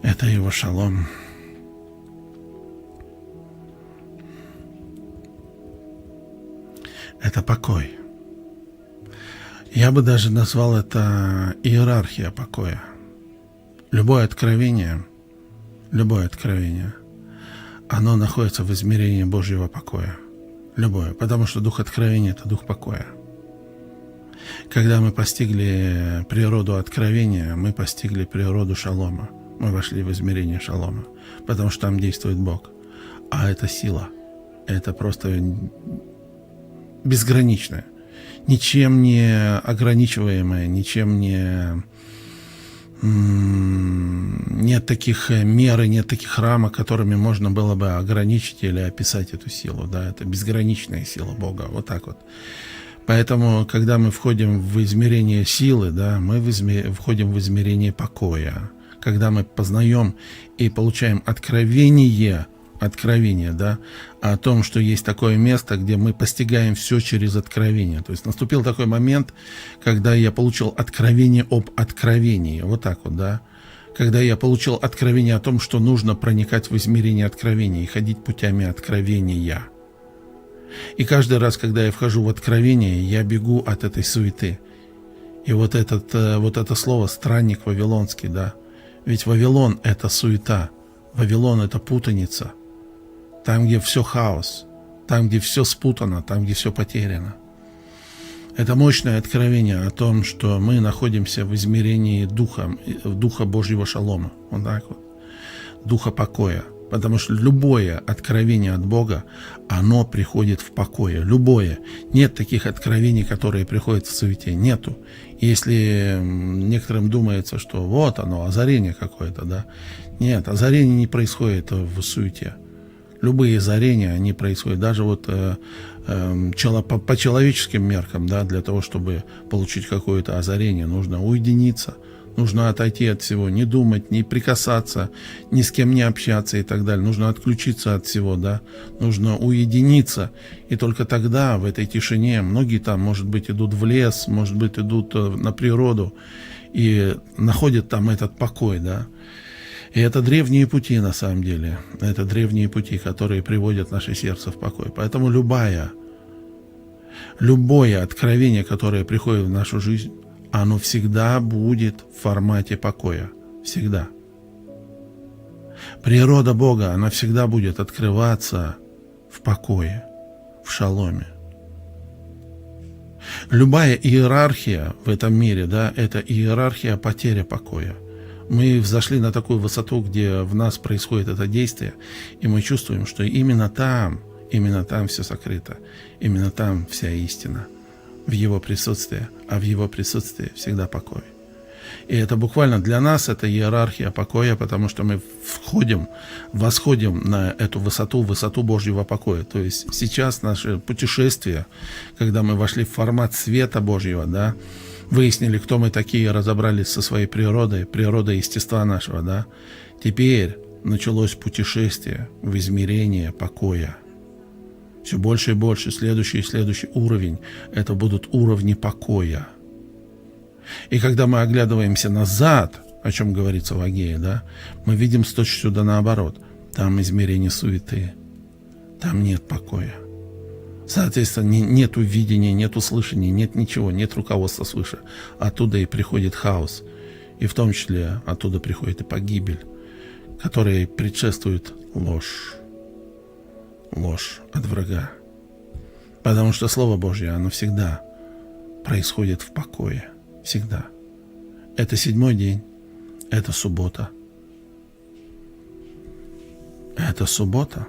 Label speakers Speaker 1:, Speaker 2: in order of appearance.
Speaker 1: Это Его шалом. Это покой. Я бы даже назвал это иерархия покоя. Любое откровение, оно находится в измерении Божьего покоя. Любое. Потому что дух откровения – это дух покоя. Когда мы постигли природу откровения, мы постигли природу шалома. Мы вошли в измерение шалома. Потому что там действует Бог. А это сила. Это просто безграничная. Ничем не ограничиваемая, ничем не... Нет таких мер и нет таких рамок, которыми можно было бы ограничить или описать эту силу. Да? Это безграничная сила Бога. Вот так вот. Поэтому, когда мы входим в измерение силы, да, мы входим в измерение покоя. Когда мы познаем и получаем откровение, да, о том, что есть такое место, где мы постигаем все через откровение. То есть наступил такой момент, когда я получил откровение об откровении. Вот так вот, да. Когда я получил откровение о том, что нужно проникать в измерение откровения и ходить путями откровения. И каждый раз, когда я вхожу в откровение, я бегу от этой суеты. И вот это слово «странник вавилонский», да. Ведь Вавилон – это суета, Вавилон – это путаница. Там, где все хаос, там, где все спутано, там, где все потеряно. Это мощное откровение о том, что мы находимся в измерении Духа Божьего шалома. Вот так вот. Духа покоя. Потому что любое откровение от Бога, оно приходит в покое. Любое. Нет таких откровений, которые приходят в суете. Нету. Если некоторым думается, что вот оно, озарение какое-то, да. Нет, озарение не происходит в суете. Любые озарения, они происходят даже вот по человеческим меркам, да, для того, чтобы получить какое-то озарение, нужно уединиться, нужно отойти от всего, не думать, не прикасаться, ни с кем не общаться и так далее. Нужно отключиться от всего, да, нужно уединиться. И только тогда в этой тишине, многие там, может быть, идут в лес, может быть, идут на природу и находят там этот покой, да. И это древние пути, на самом деле. Это древние пути, которые приводят наше сердце в покой. Поэтому любое откровение, которое приходит в нашу жизнь, оно всегда будет в формате покоя. Всегда. Природа Бога, она всегда будет открываться в покое, в шаломе. Любая иерархия в этом мире, да, это иерархия потери покоя. Мы взошли на такую высоту, где в нас происходит это действие, и мы чувствуем, что именно там все сокрыто, именно там вся истина, в Его присутствии, а в Его присутствии всегда покой. И это буквально для нас это иерархия покоя, потому что мы восходим на эту высоту Божьего покоя. То есть сейчас наше путешествие, когда мы вошли в формат света Божьего, да, выяснили, кто мы такие, разобрались со своей природой естества нашего, да. Теперь началось путешествие в измерение покоя. Все больше и больше, следующий уровень, это будут уровни покоя. И когда мы оглядываемся назад, о чем говорится в Агее, да, мы видим с точностью да наоборот. Там измерение суеты, там нет покоя. Соответственно, нет видения, нет слышания, нет ничего, нет руководства свыше. Оттуда и приходит хаос. И в том числе оттуда приходит и погибель, которой предшествует ложь. Ложь от врага. Потому что Слово Божье, оно всегда происходит в покое. Всегда. Это 7-й день. Это суббота. Это суббота.